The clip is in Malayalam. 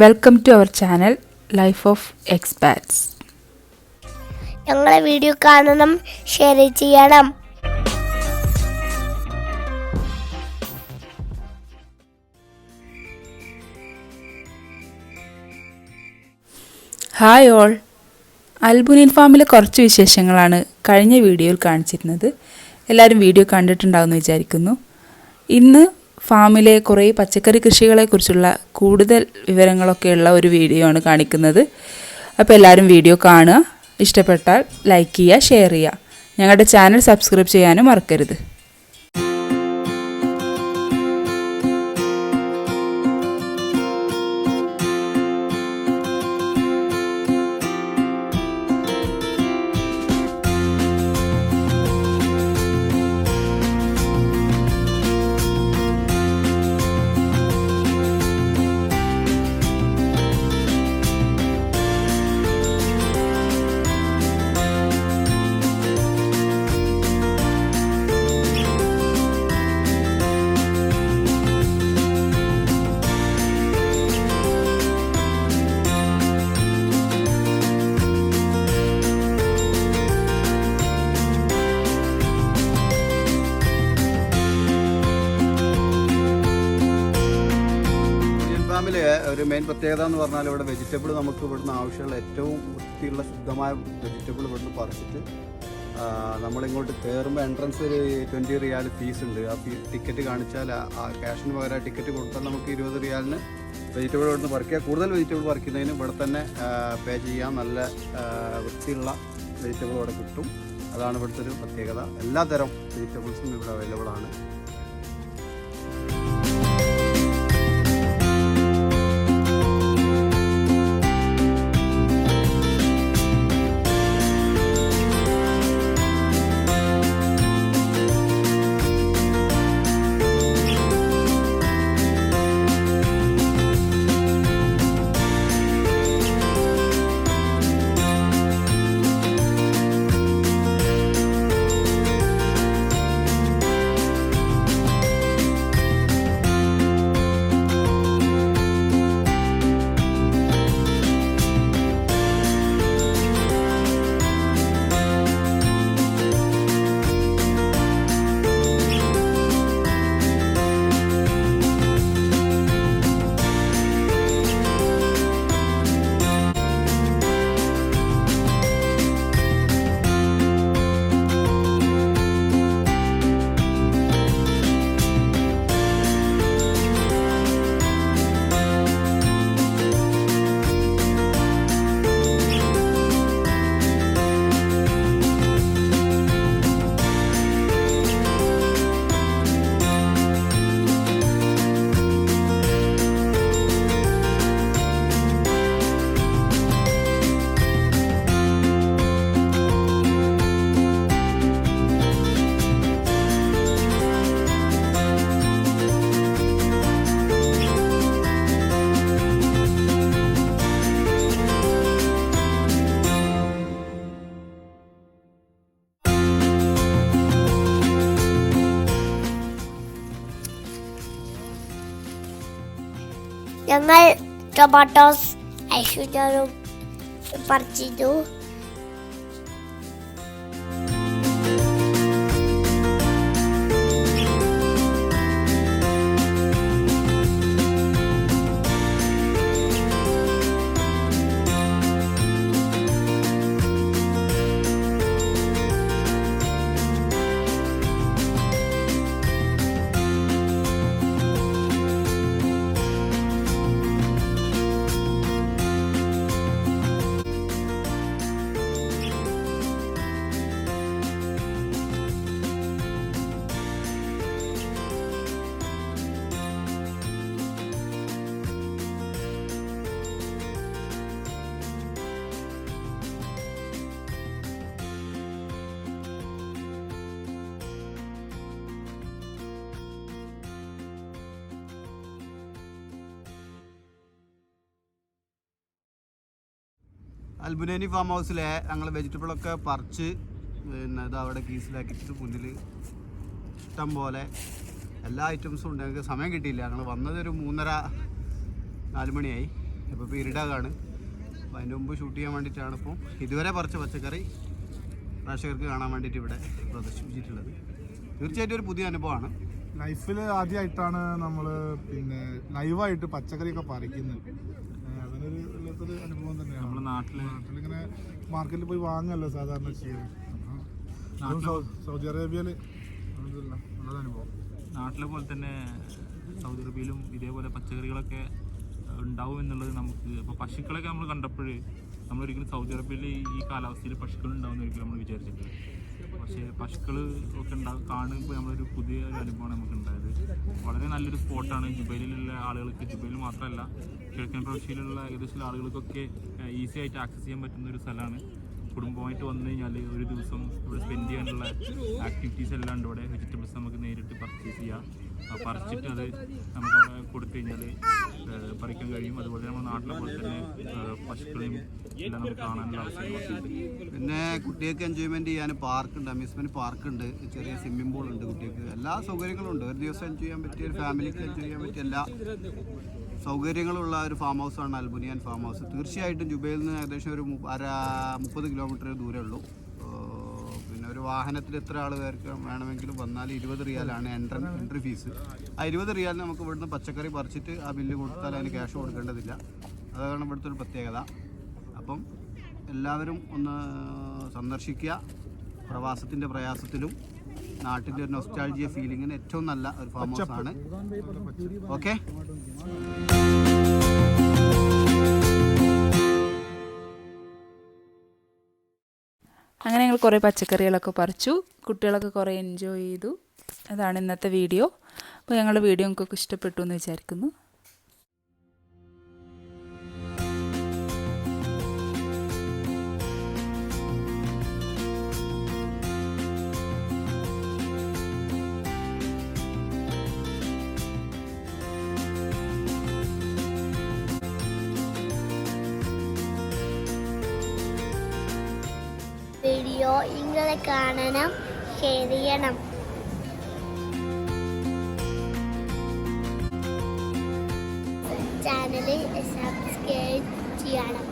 Welcome to our channel life of expats. ഞങ്ങളെ വീഡിയോ കാണണം, ഷെയർ ചെയ്യണം. ഹായ് ഓൾ, അൽബുനീൻ ഫാമിലെ കുറച്ച് വിശേഷങ്ങളാണ് കഴിഞ്ഞ വീഡിയോയിൽ കാണിച്ചിരുന്നത്. എല്ലാവരും വീഡിയോ കണ്ടിട്ടുണ്ടാവുമെന്ന് വിചാരിക്കുന്നു. ഇന്ന് ഫാമിലെ കുറേ പച്ചക്കറി കൃഷികളെക്കുറിച്ചുള്ള കൂടുതൽ വിവരങ്ങളൊക്കെയുള്ള ഒരു വീഡിയോ ആണ് കാണിക്കുന്നത്. അപ്പോൾ എല്ലാവരും വീഡിയോ കാണുക, ഇഷ്ടപ്പെട്ടാൽ ലൈക്ക് ചെയ്യുക, ഷെയർ ചെയ്യുക. ഞങ്ങളുടെ ചാനൽ സബ്സ്ക്രൈബ് ചെയ്യാനും മറക്കരുത്. ഒരു മെയിൻ പ്രത്യേകത എന്ന് പറഞ്ഞാൽ ഇവിടെ വെജിറ്റബിൾ നമുക്ക് ഇവിടുന്ന് ആവശ്യമുള്ള ഏറ്റവും വൃത്തിയുള്ള ശുദ്ധമായ വെജിറ്റബിൾ ഇവിടുന്ന് പറിച്ചിട്ട് നമ്മളിങ്ങോട്ട് കയറുമ്പോൾ എൻട്രൻസ് ഒരു 20 റിയാൽ ഫീസ് ഉണ്ട്. ആ ടിക്കറ്റ് കാണിച്ചാൽ ആ ക്യാഷിന് പകരം ടിക്കറ്റ് കൊടുത്താൽ നമുക്ക് 20 റിയാലിന് വെജിറ്റബിൾ ഇവിടുന്ന് പറിക്കുക. കൂടുതൽ വെജിറ്റബിൾ പറിക്കുന്നതിന് ഇവിടെ തന്നെ പേ ചെയ്യാൻ നല്ല വൃത്തിയുള്ള വെജിറ്റബിൾ ഇവിടെ കിട്ടും. അതാണ് ഇവിടുത്തെ ഒരു പ്രത്യേകത. എല്ലാതരം വെജിറ്റബിൾസും ഇവിടെ അവൈലബിൾ ആണ്. ഞങ്ങൾ ടൊമാറ്റോസ് ഐശ്വര്യവും പറിച്ചു. അൽബുനൈനി ഫാം ഹൗസിലെ ഞങ്ങൾ വെജിറ്റബിളൊക്കെ പറിച്ച് പിന്നെ ഇത് അവിടെ കീസിലാക്കിയിട്ട് മുന്നിൽ ഇഷ്ടം പോലെ എല്ലാ ഐറ്റംസും ഉണ്ട്. ഞങ്ങൾക്ക് സമയം കിട്ടിയില്ല. ഞങ്ങൾ വന്നത് ഒരു 3:30-4 മണിയായി. ഇപ്പോൾ പീരീഡാകാണ്. അപ്പോൾ അതിൻ്റെ മുമ്പ് ഷൂട്ട് ചെയ്യാൻ വേണ്ടിയിട്ടാണ് ഇപ്പോൾ ഇതുവരെ പറിച്ച പച്ചക്കറി പ്രേക്ഷകർക്ക് കാണാൻ വേണ്ടിയിട്ട് ഇവിടെ പ്രദർശിപ്പിച്ചിട്ടുള്ളത്. തീർച്ചയായിട്ടും ഒരു പുതിയ അനുഭവമാണ്. ലൈഫിൽ ആദ്യമായിട്ടാണ് നമ്മൾ പിന്നെ ലൈവായിട്ട് പച്ചക്കറിയൊക്കെ പറിക്കുന്നത്. അതിനൊരു വല്ലാത്തൊരു അനുഭവം തന്നെയാണ്. നമ്മുടെ നാട്ടിലിങ്ങനെ മാർക്കറ്റിൽ പോയി വാങ്ങല്ലോ സാധാരണ ചെയ്യുന്നത്. സൗദി അറേബ്യയിൽ നല്ലൊരു അനുഭവം. നാട്ടിലെ പോലെ തന്നെ സൗദി അറേബ്യയിലും ഇതേപോലെ പച്ചക്കറികളൊക്കെ ഉണ്ടാവും എന്നുള്ളത് നമുക്ക് ഇപ്പോൾ പശുക്കളൊക്കെ നമ്മൾ കണ്ടപ്പോൾ നമ്മളൊരിക്കലും സൗദി അറേബ്യയിൽ ഈ കാലാവസ്ഥയിൽ പശുക്കൾ ഉണ്ടാവുമെന്ന് ഒരിക്കലും നമ്മൾ വിചാരിച്ചിട്ടില്ല. പക്ഷേ പശുക്കൾ ഒക്കെ കാണുമ്പോൾ നമ്മളൊരു പുതിയ ഒരു അനുഭവമാണ് നമുക്ക് ഉണ്ടായത്. വളരെ നല്ലൊരു സ്പോട്ടാണ്. ജുബൈലിലുള്ള ആളുകൾക്ക്, ജുബൈലിൽ മാത്രമല്ല കിഴക്കൻ പ്രവിശ്യയിലുള്ള ഏകദേശം ആളുകൾക്കൊക്കെ ഈസി ആയിട്ട് ആക്സസ് ചെയ്യാൻ പറ്റുന്ന ഒരു സ്ഥലമാണ്. കുടുംബമായിട്ട് വന്നു കഴിഞ്ഞാൽ ഒരു ദിവസം ഇവിടെ സ്പെൻഡ് ചെയ്യാനുള്ള ആക്ടിവിറ്റീസ് എല്ലാം ഉണ്ട്. ഇവിടെ വെജിറ്റബിൾസ് നമുക്ക് നേരിട്ട് പർച്ചേസ് ചെയ്യാം. പറിച്ചിട്ട് അത് നമുക്ക് അവിടെ കൊടുത്തു കഴിഞ്ഞാൽ പറിക്കാൻ കഴിയും. അതുപോലെ നമ്മുടെ നാട്ടിലെ പോലെ തന്നെ പശുക്കളെയും എല്ലാം നമുക്ക് കാണാനുള്ള അവസരം. പിന്നെ കുട്ടികൾക്ക് എൻജോയ്മെൻറ്റ് ചെയ്യാൻ പാർക്കുണ്ട്, അമ്യൂസ്മെൻറ്റ് പാർക്കുണ്ട്, ചെറിയ സ്വിമ്മിംഗ് പൂൾ ഉണ്ട്. കുട്ടികൾക്ക് എല്ലാ സൗകര്യങ്ങളും ഉണ്ട്. ഒരു ദിവസം എൻജോയ് ചെയ്യാൻ പറ്റിയ, ഒരു ഫാമിലിക്ക് എൻജോയ് ചെയ്യാൻ പറ്റിയ എല്ലാ സൗകര്യങ്ങളുള്ള ഒരു ഫാം ഹൗസാണ് അൽബുനിയാൻ ഫാം ഹൗസ്. തീർച്ചയായിട്ടും ജുബൈലിൽ നിന്ന് ഏകദേശം ഒരു 30 കിലോമീറ്റർ ദൂരമേ ഉള്ളൂ. പിന്നെ ഒരു വാഹനത്തിൽ എത്ര ആൾ പേർക്ക് വേണമെങ്കിലും വന്നാൽ 20 റിയാലാണ് എൻട്രി ഫീസ്. ആ 20 റിയാലിന് നമുക്ക് ഇവിടുന്ന് പച്ചക്കറി പറിച്ചിട്ട് ആ ബില്ല് കൊടുത്താൽ അതിന് ക്യാഷ് കൊടുക്കേണ്ടതില്ല. അതാണ് ഇവിടുത്തെ ഒരു പ്രത്യേകത. അപ്പം എല്ലാവരും ഒന്ന് സന്ദർശിക്കുക. പ്രവാസത്തിൻ്റെ പ്രയാസത്തിലും നാട്ടിൻ്റെ ഒരു നൊസ്റ്റാൾജിയ ഫീലിങ്ങിന് ഏറ്റവും നല്ല ഒരു ഫാം ഹൗസാണ്. ഓക്കെ, അങ്ങനെ ഞങ്ങൾ കുറേ പച്ചക്കറികളൊക്കെ പറിച്ചു. കുട്ടികളൊക്കെ കുറേ എൻജോയ് ചെയ്തു. അതാണ് ഇന്നത്തെ വീഡിയോ. അപ്പോൾ ഞങ്ങളുടെ വീഡിയോ നിങ്ങൾക്ക് ഇഷ്ടപ്പെട്ടു എന്ന് വിചാരിക്കുന്നു. വീഡിയോ നിങ്ങളെ കാണണം, ഷെയർ ചെയ്യണം. ചാനൽ സബ്സ്ക്രൈബ് ചെയ്യണം.